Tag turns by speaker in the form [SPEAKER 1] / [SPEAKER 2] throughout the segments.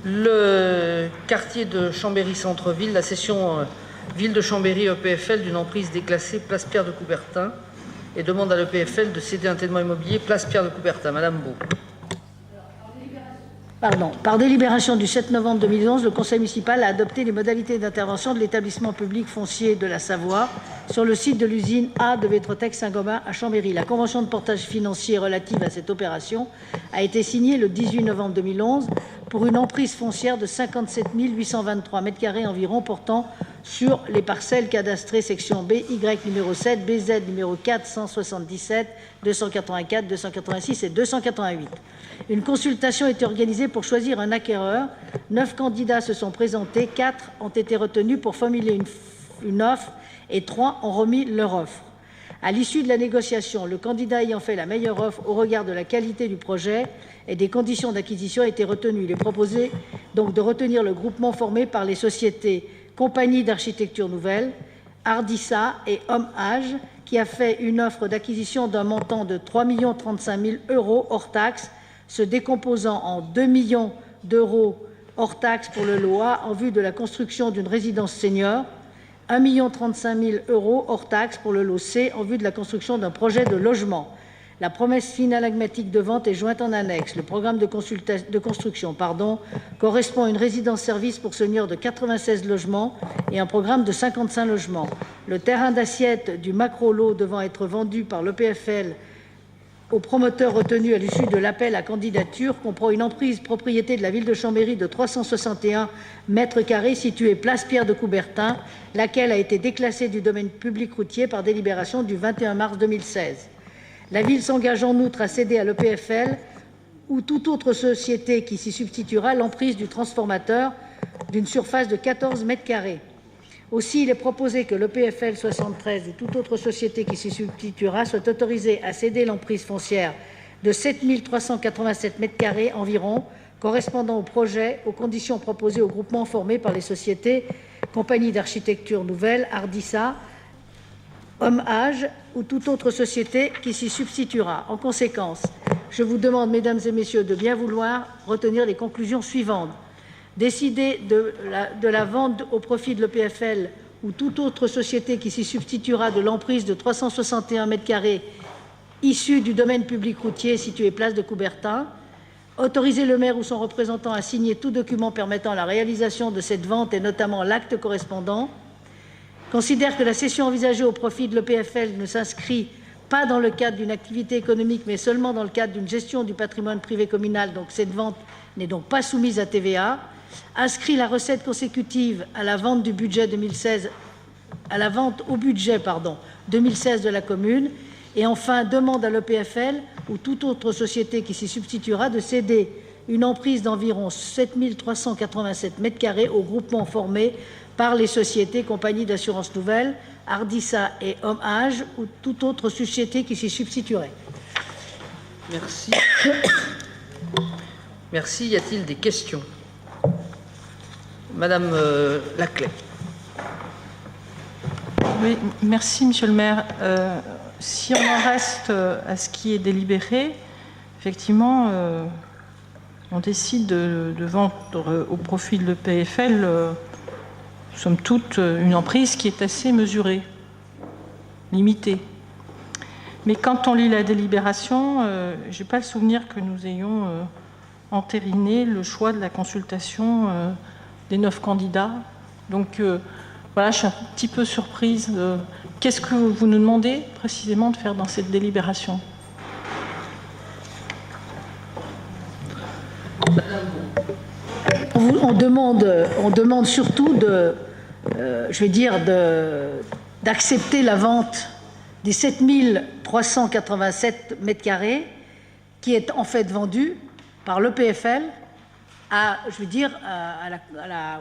[SPEAKER 1] Le quartier de Chambéry-Centre-Ville, la cession Ville de Chambéry EPFL d'une emprise déclassée place Pierre de Coubertin et demande à l'EPFL de céder un témoin immobilier place Pierre de Coubertin. Madame Beau.
[SPEAKER 2] Par délibération du 7 novembre 2011, le Conseil municipal a adopté les modalités d'intervention de l'établissement public foncier de la Savoie sur le site de l'usine A de Vétrotech Saint-Gobain à Chambéry. La convention de portage financier relative à cette opération a été signée le 18 novembre 2011 pour une emprise foncière de 57 823 m² environ portant sur les parcelles cadastrées section B, Y numéro 7, BZ numéro 4, 177, 284, 286 et 288. Une consultation a été organisée pour choisir un acquéreur. 9 candidats se sont présentés, 4 ont été retenus pour formuler une offre et 3 ont remis leur offre. À l'issue de la négociation, le candidat ayant fait la meilleure offre au regard de la qualité du projet et des conditions d'acquisition a été retenu. Il est proposé donc de retenir le groupement formé par les sociétés Compagnie d'Architecture Nouvelle, Ardissa et Homme-Age, qui a fait une offre d'acquisition d'un montant de 3 035 000 € hors taxes, se décomposant en 2 millions d'euros hors taxes pour le lot A en vue de la construction d'une résidence senior, 1 035 000 € hors taxes pour le lot C en vue de la construction d'un projet de logement. La promesse finalagmatique de vente est jointe en annexe. Le programme de construction correspond à une résidence-service pour seniors de 96 logements et un programme de 55 logements. Le terrain d'assiette du macro-lot devant être vendu par l'EPFL au promoteur retenu à l'issue de l'appel à candidature comprend une emprise propriété de la ville de Chambéry de 361 m² située place Pierre de Coubertin, laquelle a été déclassée du domaine public routier par délibération du 21 mars 2016. La ville s'engage en outre à céder à l'EPFL ou toute autre société qui s'y substituera l'emprise du transformateur d'une surface de 14 m². Aussi, il est proposé que l'EPFL 73 ou toute autre société qui s'y substituera soit autorisée à céder l'emprise foncière de 7 387 m² environ, correspondant au projet, aux conditions proposées au groupement formé par les sociétés Compagnie d'Architecture Nouvelle, Ardissa, Homme-Age ou toute autre société qui s'y substituera. En conséquence, je vous demande, mesdames et messieurs, de bien vouloir retenir les conclusions suivantes. Décider de la vente au profit de l'EPFL ou toute autre société qui s'y substituera de l'emprise de 361 m² issue du domaine public routier situé place de Coubertin. Autoriser le maire ou son représentant à signer tout document permettant la réalisation de cette vente et notamment l'acte correspondant. Considère que la cession envisagée au profit de l'EPFL ne s'inscrit pas dans le cadre d'une activité économique, mais seulement dans le cadre d'une gestion du patrimoine privé communal. Donc cette vente n'est donc pas soumise à TVA. Inscrit la recette consécutive à la vente du budget 2016, à la vente au budget 2016 de la commune. Et enfin, demande à l'EPFL ou toute autre société qui s'y substituera de céder une emprise d'environ 7 387 m² au groupement formé par les sociétés Compagnie d'Assurance Nouvelle, Ardissa et Homme-Age ou toute autre société qui s'y substituerait.
[SPEAKER 1] Merci. Merci. Y a-t-il des questions? Madame Laclais.
[SPEAKER 3] Oui, merci, Monsieur le maire. Si on en reste à ce qui est délibéré, effectivement, on décide de vendre au profit de l'EPFL, somme toute, une emprise qui est assez mesurée, limitée. Mais quand on lit la délibération, je n'ai pas le souvenir que nous ayons entériné le choix de la consultation des 9 candidats. Donc voilà, je suis un petit peu surprise. Qu'est-ce que vous nous demandez précisément de faire dans cette délibération?
[SPEAKER 2] On demande surtout d'accepter la vente des 7 387 m² qui est en fait vendue par l'EPFL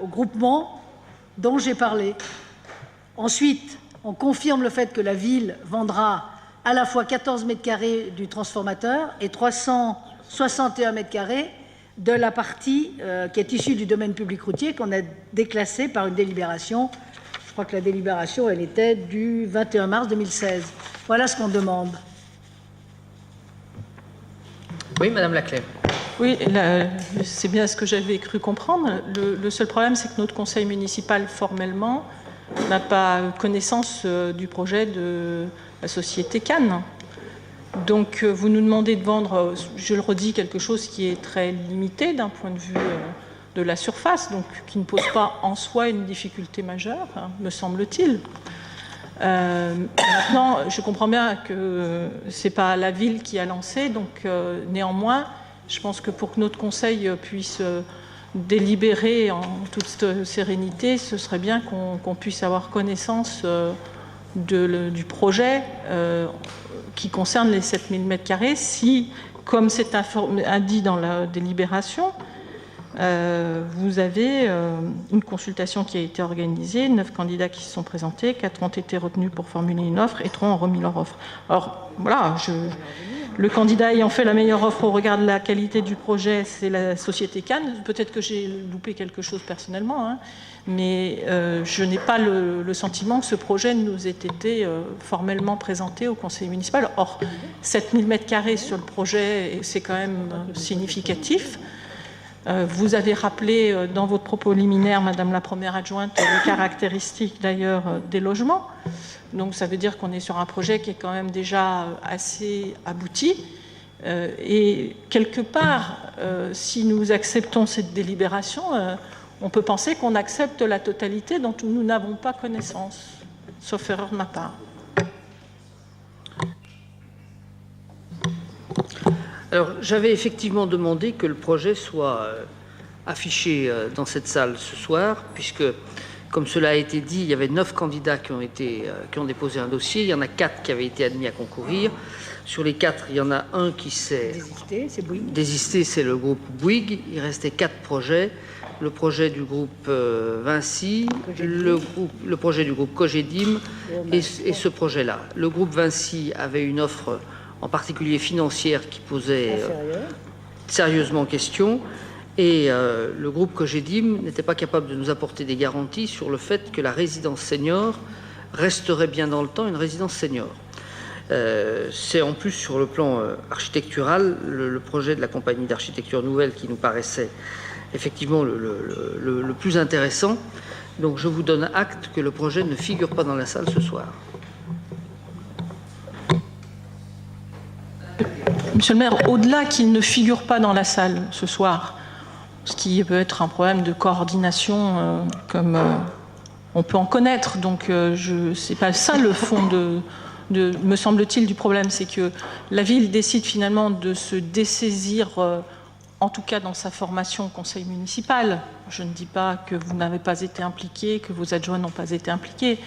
[SPEAKER 2] au groupement dont j'ai parlé. Ensuite, on confirme le fait que la ville vendra à la fois 14 m² du transformateur et 361 m² de la partie qui est issue du domaine public routier qu'on a déclassée par une délibération. Je crois que la délibération, elle était du 21 mars 2016. Voilà ce qu'on demande.
[SPEAKER 1] Oui, Madame Laclais.
[SPEAKER 3] Oui, c'est bien ce que j'avais cru comprendre. Le seul problème, c'est que notre conseil municipal, formellement, n'a pas connaissance du projet de la société Cannes. Donc, vous nous demandez de vendre, je le redis, quelque chose qui est très limité d'un point de vue de la surface, donc qui ne pose pas en soi une difficulté majeure, hein, me semble-t-il. Maintenant, je comprends bien que ce n'est pas la ville qui a lancé, donc néanmoins, je pense que pour que notre conseil puisse délibérer en toute sérénité, ce serait bien qu'on puisse avoir connaissance du projet qui concerne les 7000 m², si, comme c'est indiqué dans la délibération, vous avez une consultation qui a été organisée, 9 candidats qui se sont présentés, 4 ont été retenus pour formuler une offre et 3 ont remis leur offre. Alors voilà, le candidat ayant fait la meilleure offre au regard de la qualité du projet, c'est la société Cannes. Peut-être que j'ai loupé quelque chose personnellement, hein, mais je n'ai pas le sentiment que ce projet nous ait été formellement présenté au conseil municipal. Or, 7000 m² sur le projet, c'est quand même significatif. Vous avez rappelé dans votre propos liminaire, Madame la première adjointe, les caractéristiques d'ailleurs des logements. Donc ça veut dire qu'on est sur un projet qui est quand même déjà assez abouti. Et quelque part, si nous acceptons cette délibération, on peut penser qu'on accepte la totalité dont nous n'avons pas connaissance, sauf erreur de ma part.
[SPEAKER 1] Alors, j'avais effectivement demandé que le projet soit affiché dans cette salle ce soir, puisque, comme cela a été dit, il y avait 9 candidats qui ont déposé un dossier. Il y en a 4 qui avaient été admis à concourir. Sur les 4, il y en a un qui s'est désisté, c'est le groupe Bouygues. Il restait 4 projets. Le projet du groupe Vinci, le projet du groupe Cogedim et ce projet-là. Le groupe Vinci avait une offre en particulier financière, qui posait sérieusement question. Et le groupe Cogedim n'était pas capable de nous apporter des garanties sur le fait que la résidence senior resterait bien dans le temps une résidence senior. C'est en plus sur le plan architectural le projet de la compagnie d'architecture nouvelle qui nous paraissait effectivement le plus intéressant. Donc je vous donne acte que le projet ne figure pas dans la salle ce soir.
[SPEAKER 3] Monsieur le maire, au-delà qu'il ne figure pas dans la salle ce soir, ce qui peut être un problème de coordination comme on peut en connaître, donc c'est pas ça le fond me semble-t-il, du problème, c'est que la ville décide finalement de se dessaisir, en tout cas dans sa formation au conseil municipal. Je ne dis pas que vous n'avez pas été impliqué, que vos adjoints n'ont pas été impliqués,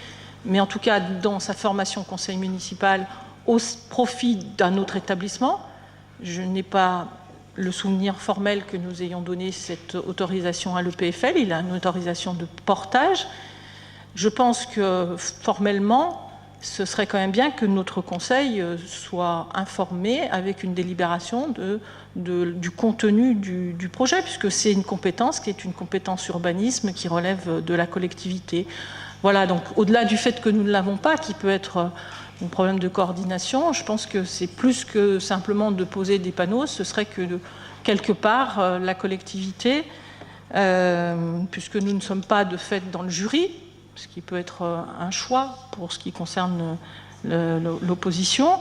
[SPEAKER 3] mais en tout cas dans sa formation au conseil municipal au profit d'un autre établissement. Je n'ai pas le souvenir formel que nous ayons donné cette autorisation à l'EPFL. Il a une autorisation de portage. Je pense que formellement, ce serait quand même bien que notre conseil soit informé avec une délibération du contenu du projet, puisque c'est une compétence qui est une compétence urbanisme qui relève de la collectivité. Voilà, donc au-delà du fait que nous ne l'avons pas, qui peut être un problème de coordination, je pense que c'est plus que simplement de poser des panneaux, ce serait que quelque part la collectivité, puisque nous ne sommes pas de fait dans le jury, ce qui peut être un choix pour ce qui concerne l'opposition,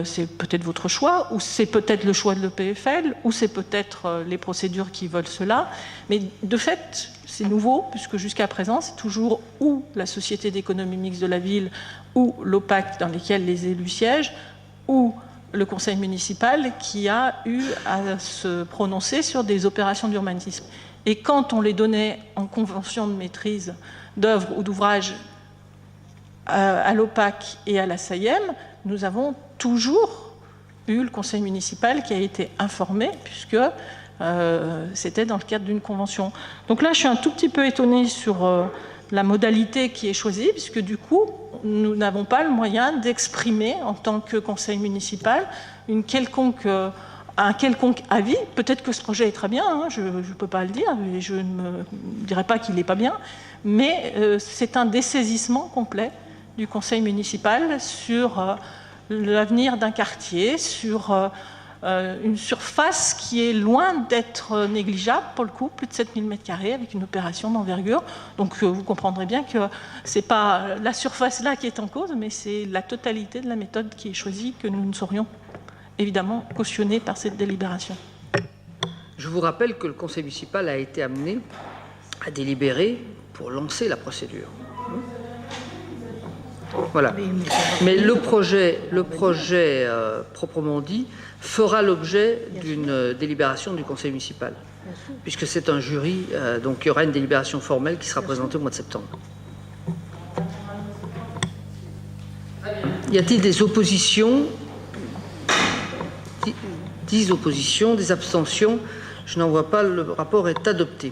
[SPEAKER 3] c'est peut-être votre choix, ou c'est peut-être le choix de l'EPFL, ou c'est peut-être les procédures qui veulent cela, mais de fait, c'est nouveau, puisque jusqu'à présent, c'est toujours ou la Société d'économie mixte de la ville, ou l'OPAC dans lesquels les élus siègent, ou le conseil municipal qui a eu à se prononcer sur des opérations d'urbanisme. Et quand on les donnait en convention de maîtrise d'œuvres ou d'ouvrages à l'OPAC et à la SAIEM, nous avons toujours eu le conseil municipal qui a été informé, puisque c'était dans le cadre d'une convention. Donc là, je suis un tout petit peu étonnée sur la modalité qui est choisie, puisque du coup, nous n'avons pas le moyen d'exprimer en tant que conseil municipal un quelconque avis. Peut-être que ce projet est très bien, hein, je ne peux pas le dire, et je ne me dirais pas qu'il n'est pas bien, mais c'est un dessaisissement complet du conseil municipal sur l'avenir d'un quartier, sur une surface qui est loin d'être négligeable pour le coup, plus de 7000 m² avec une opération d'envergure. Donc vous comprendrez bien que ce n'est pas la surface là qui est en cause, mais c'est la totalité de la méthode qui est choisie que nous ne saurions évidemment cautionner par cette délibération.
[SPEAKER 1] Je vous rappelle que le conseil municipal a été amené à délibérer pour lancer la procédure. Voilà. Mais le projet proprement dit fera l'objet d'une délibération du conseil municipal, puisque c'est un jury, donc il y aura une délibération formelle qui sera présentée au mois de septembre. Y a-t-il des oppositions? 10 oppositions, des abstentions? Je n'en vois pas, le rapport est adopté.